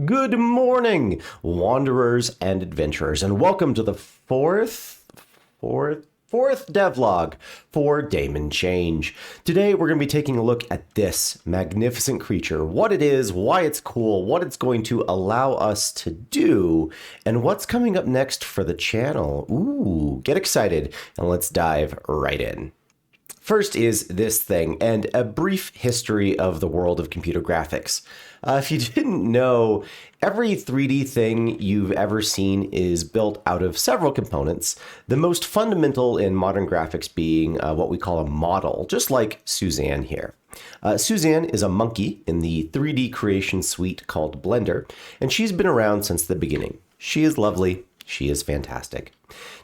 Good morning, wanderers and adventurers, and welcome to the fourth devlog for Daemon Change. Today we're going to be taking a look at this magnificent creature, what it is, why it's cool, what it's going to allow us to do, and what's coming up next for the channel. Ooh, get excited, and let's dive right in. First is this thing, and a brief history of the world of computer graphics. If you didn't know, every 3D thing you've ever seen is built out of several components, the most fundamental in modern graphics being what we call a model, just like Suzanne here. Suzanne is a monkey in the 3D creation suite called Blender, and she's been around since the beginning. She is lovely. She is fantastic.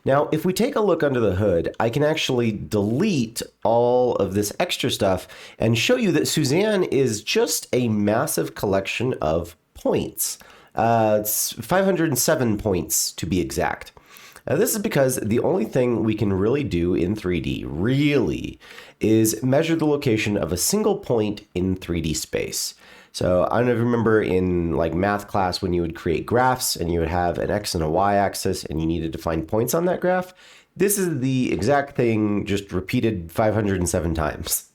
Now, if we take a look under the hood, I can actually delete all of this extra stuff and show you that Suzanne is just a massive collection of points. It's 507 points to be exact. This is because the only thing we can really do in 3D, really, is measure the location of a single point in 3D space. So I don't know if you remember in like math class when you would create graphs and you would have an X and a Y axis and you needed to find points on that graph. This is the exact thing just repeated 507 times.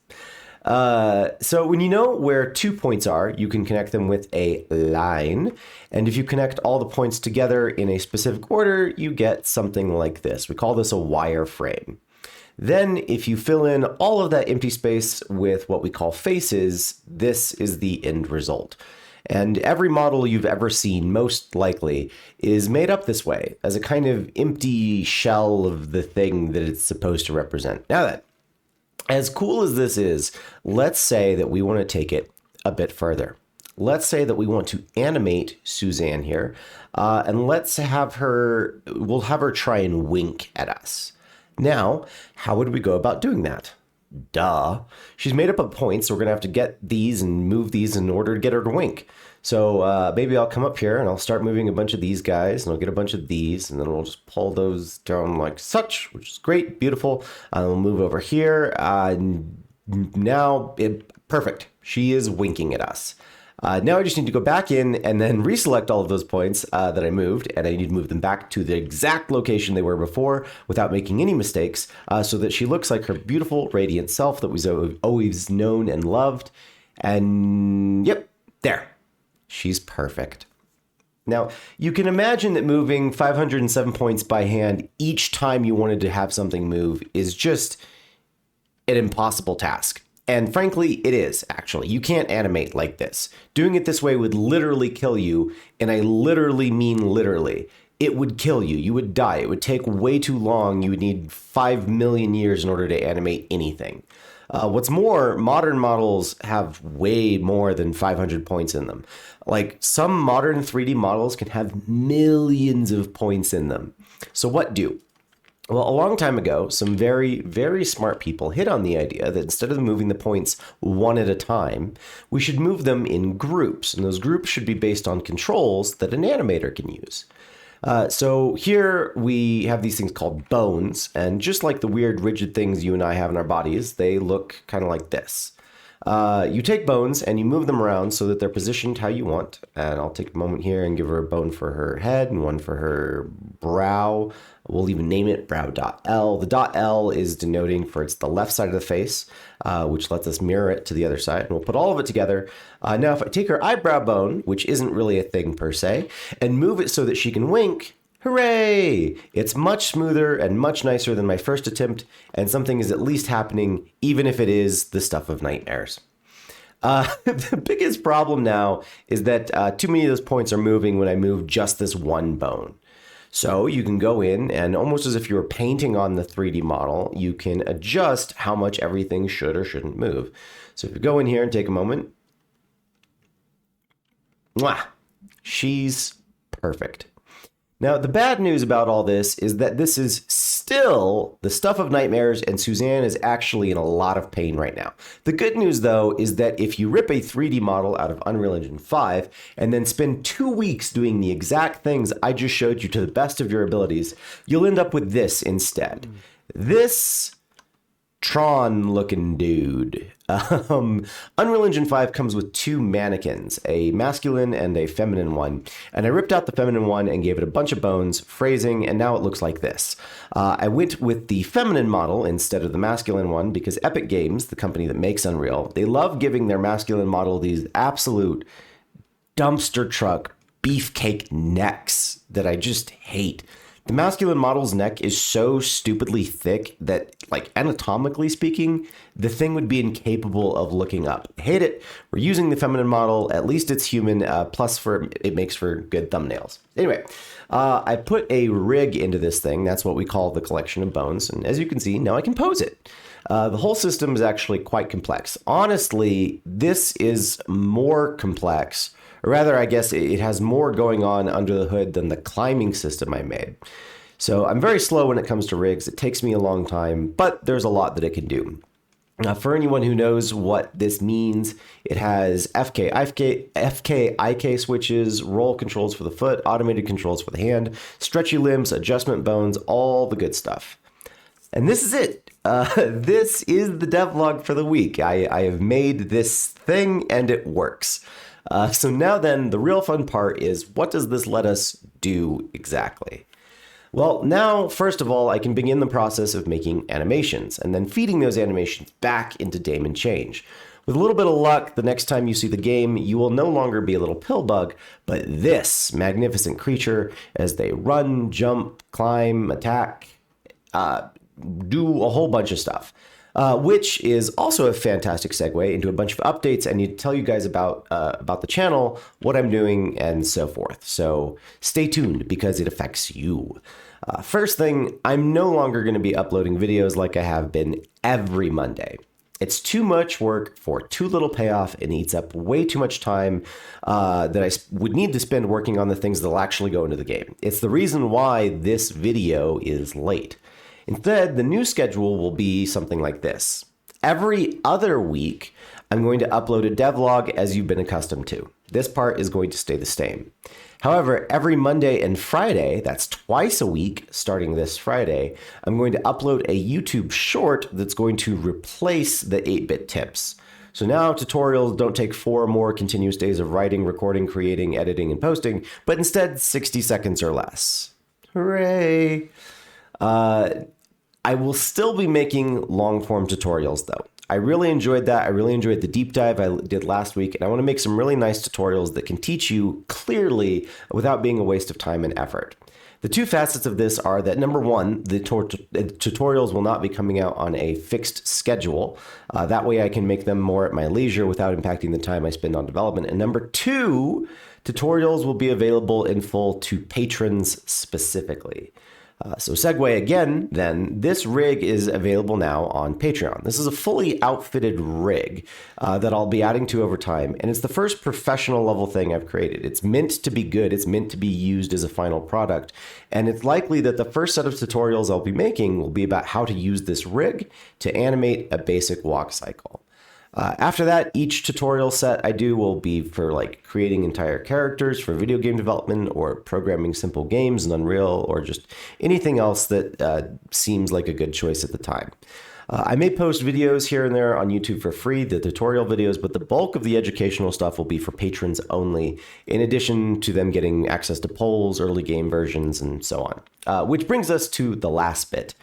So when you know where 2 points are, you can connect them with a line. And if you connect all the points together in a specific order, you get something like this. We call this a wireframe. Then if you fill in all of that empty space with what we call faces, this is the end result. And every model you've ever seen, most likely, is made up this way, as a kind of empty shell of the thing that it's supposed to represent. Now then, as cool as this is, let's say that we want to take it a bit further. Let's say that we want to animate Suzanne here, and we'll have her try and wink at us. Now, how would we go about doing that? Duh. She's made up of points, so we're going to have to get these and move these in order to get her to wink. So maybe I'll come up here and I'll start moving a bunch of these guys, and I'll get a bunch of these, and then we'll just pull those down like such, which is great, beautiful. We'll move over here. Perfect. She is winking at us. Now I just need to go back in and then reselect all of those points that I moved, and I need to move them back to the exact location they were before without making any mistakes, so that she looks like her beautiful, radiant self that we've always known and loved. And yep, there. She's perfect. Now, you can imagine that moving 507 points by hand each time you wanted to have something move is just an impossible task. And frankly, it is, actually. You can't animate like this. Doing it this way would literally kill you, and I literally mean literally. It would kill you. You would die. It would take way too long. You would need 5 million years in order to animate anything. What's more, modern models have way more than 500 points in them. Like, some modern 3D models can have millions of points in them. So what do? Well, a long time ago, some very, very smart people hit on the idea that instead of moving the points one at a time, we should move them in groups, and those groups should be based on controls that an animator can use. So here we have these things called bones, and just like the weird rigid things you and I have in our bodies, they look kind of like this. You take bones and you move them around so that they're positioned how you want. And I'll take a moment here and give her a bone for her head and one for her brow. We'll even name it brow.l. The .l is denoting for it's the left side of the face, which lets us mirror it to the other side. And we'll put all of it together. Now, if I take her eyebrow bone, which isn't really a thing per se, and move it so that she can wink, hooray! It's much smoother and much nicer than my first attempt, and something is at least happening, even if it is the stuff of nightmares. The biggest problem now is that too many of those points are moving when I move just this one bone. So you can go in and almost as if you were painting on the 3D model, you can adjust how much everything should or shouldn't move. So if you go in here and take a moment, mwah, she's perfect. Now, the bad news about all this is that this is still the stuff of nightmares, and Suzanne is actually in a lot of pain right now. The good news, though, is that if you rip a 3D model out of Unreal Engine 5 and then spend 2 weeks doing the exact things I just showed you to the best of your abilities, you'll end up with this instead. This Tron looking dude. Unreal Engine 5 comes with two mannequins, a masculine and a feminine one. And I ripped out the feminine one and gave it a bunch of bones, phrasing, and now it looks like this. I went with the feminine model instead of the masculine one because Epic Games, the company that makes Unreal, they love giving their masculine model these absolute dumpster truck beefcake necks that I just hate. The masculine model's neck is so stupidly thick that, like, anatomically speaking, the thing would be incapable of looking up. Hate it. We're using the feminine model. At least it's human. Plus, it makes for good thumbnails. Anyway, I put a rig into this thing. That's what we call the collection of bones. And as you can see, now I can pose it. The whole system is actually quite complex. Honestly, this is more complex. Or rather, I guess it has more going on under the hood than the climbing system I made. So I'm very slow when it comes to rigs. It takes me a long time, but there's a lot that it can do. For anyone who knows what this means, it has FK, IK switches, roll controls for the foot, automated controls for the hand, stretchy limbs, adjustment bones, all the good stuff. And this is it. This is the devlog for the week. I have made this thing and it works. So now then, the real fun part is, what does this let us do exactly? Well, now, first of all, I can begin the process of making animations and then feeding those animations back into Daemon Change. With a little bit of luck, the next time you see the game, you will no longer be a little pill bug, but this magnificent creature as they run, jump, climb, attack, do a whole bunch of stuff. Which is also a fantastic segue into a bunch of updates and to tell you guys about the channel, what I'm doing, and so forth. So stay tuned because it affects you. First thing, I'm no longer going to be uploading videos like I have been every Monday. It's too much work for too little payoff and eats up way too much time that I would need to spend working on the things that will actually go into the game. It's the reason why this video is late. Instead, the new schedule will be something like this. Every other week, I'm going to upload a devlog as you've been accustomed to. This part is going to stay the same. However, every Monday and Friday, that's twice a week, starting this Friday, I'm going to upload a YouTube short that's going to replace the 8-bit tips. So now tutorials don't take 4 more continuous days of writing, recording, creating, editing, and posting, but instead 60 seconds or less. Hooray! I will still be making long-form tutorials, though. I really enjoyed that. I really enjoyed the deep dive I did last week, and I want to make some really nice tutorials that can teach you clearly without being a waste of time and effort. The two facets of this are that, number one, the tutorials will not be coming out on a fixed schedule. That way I can make them more at my leisure without impacting the time I spend on development. And number two, tutorials will be available in full to patrons specifically. So segue again, then, this rig is available now on Patreon. This is a fully outfitted rig that I'll be adding to over time, and it's the first professional level thing I've created. It's meant to be good, it's meant to be used as a final product, and it's likely that the first set of tutorials I'll be making will be about how to use this rig to animate a basic walk cycle. After that, each tutorial set I do will be for like creating entire characters for video game development or programming simple games in Unreal or just anything else that seems like a good choice at the time. I may post videos here and there on YouTube for free, the tutorial videos, but the bulk of the educational stuff will be for patrons only, in addition to them getting access to polls, early game versions, and so on. Which brings us to the last bit.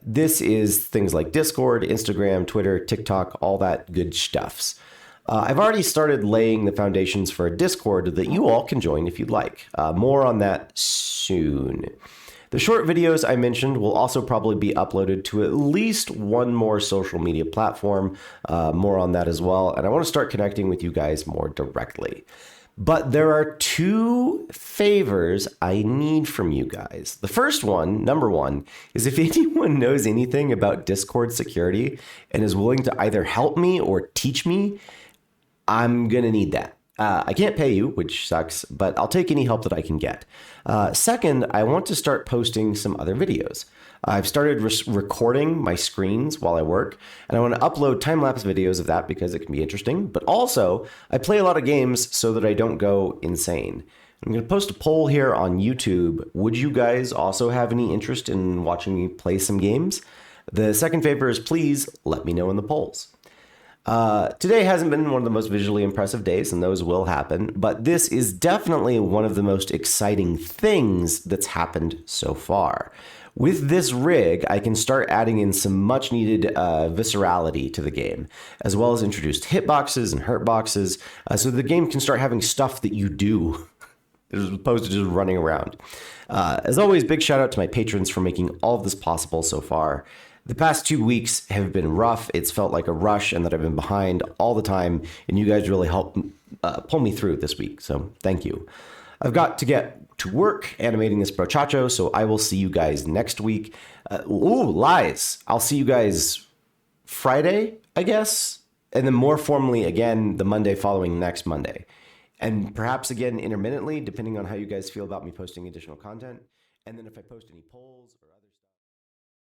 This is things like Discord, Instagram, Twitter, TikTok, all that good stuffs. I've already started laying the foundations for a Discord that you all can join if you'd like. More on that soon. The short videos I mentioned will also probably be uploaded to at least one more social media platform. More on that as well. And I want to start connecting with you guys more directly. But there are two favors I need from you guys. The first one, number one, is if anyone knows anything about Discord security and is willing to either help me or teach me, I'm going to need that. I can't pay you, which sucks, but I'll take any help that I can get. Second, I want to start posting some other videos. I've started recording my screens while I work, and I want to upload time-lapse videos of that because it can be interesting. But also, I play a lot of games so that I don't go insane. I'm going to post a poll here on YouTube. Would you guys also have any interest in watching me play some games? The second favor is please let me know in the polls. Today hasn't been one of the most visually impressive days, and those will happen, but this is definitely one of the most exciting things that's happened so far. With this rig, I can start adding in some much needed viscerality to the game, as well as introduced hitboxes and hurtboxes, so the game can start having stuff that you do as opposed to just running around. As always, big shout out to my patrons for making all of this possible so far. The past 2 weeks have been rough. It's felt like a rush and that I've been behind all the time, and you guys really helped pull me through this week, so thank you. I've got to get to work animating this brochacho, so I will see you guys next week. Lies. I'll see you guys Friday, I guess, and then more formally again the Monday following next Monday. And perhaps again intermittently, depending on how you guys feel about me posting additional content. And then if I post any polls or other